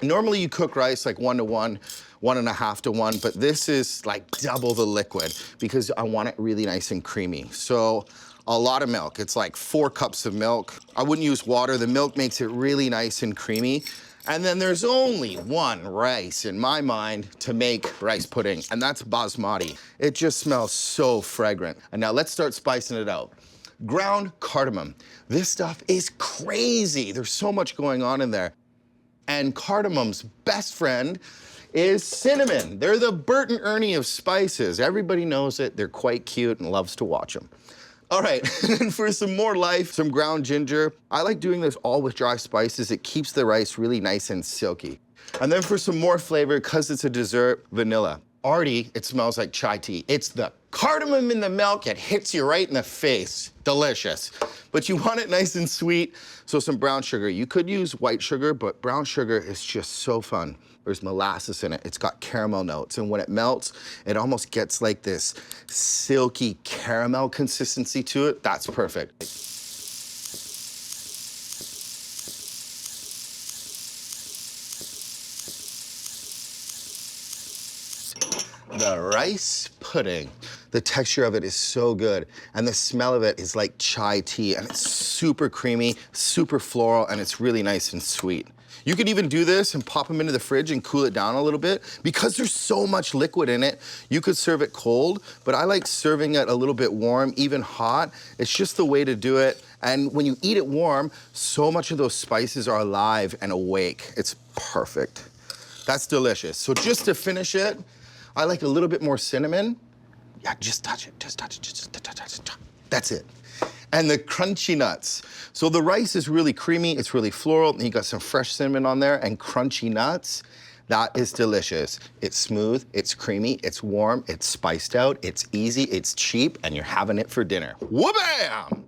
Normally you cook rice like 1 to 1, 1.5 to 1, but this is like double the liquid because I want it really nice and creamy. So a lot of milk. It's like 4 cups of milk. I wouldn't use water. The milk makes it really nice and creamy. And then there's only one rice in my mind to make rice pudding, and that's basmati. It just smells so fragrant. And now let's start spicing it out. Ground cardamom. This stuff is crazy. There's so much going on in there. And cardamom's best friend is cinnamon. They're the Bert and Ernie of spices. Everybody knows it. They're quite cute and loves to watch them. All right, and for some more life, some ground ginger. I like doing this all with dry spices. It keeps the rice really nice and silky. And then for some more flavor, because it's a dessert, vanilla. Already, it smells like chai tea. It's the cardamom in the milk. It hits you right in the face. Delicious. But you want it nice and sweet, so some brown sugar. You could use white sugar, but brown sugar is just so fun. There's molasses in it. It's got caramel notes, and when it melts, it almost gets like this silky caramel consistency to it. That's perfect. The rice pudding. The texture of it is so good, and the smell of it is like chai tea, and it's super creamy, super floral, and it's really nice and sweet. You could even do this and pop them into the fridge and cool it down a little bit. Because there's so much liquid in it, you could serve it cold, but I like serving it a little bit warm, even hot. It's just the way to do it. And when you eat it warm, so much of those spices are alive and awake. It's perfect. That's delicious. So just to finish it, I like a little bit more cinnamon. Yeah, just touch it, just touch it, just touch it. That's it. And the crunchy nuts. So the rice is really creamy, it's really floral, and you got some fresh cinnamon on there and crunchy nuts. That is delicious. It's smooth, it's creamy, it's warm, it's spiced out, it's easy, it's cheap, and you're having it for dinner. Wha-bam!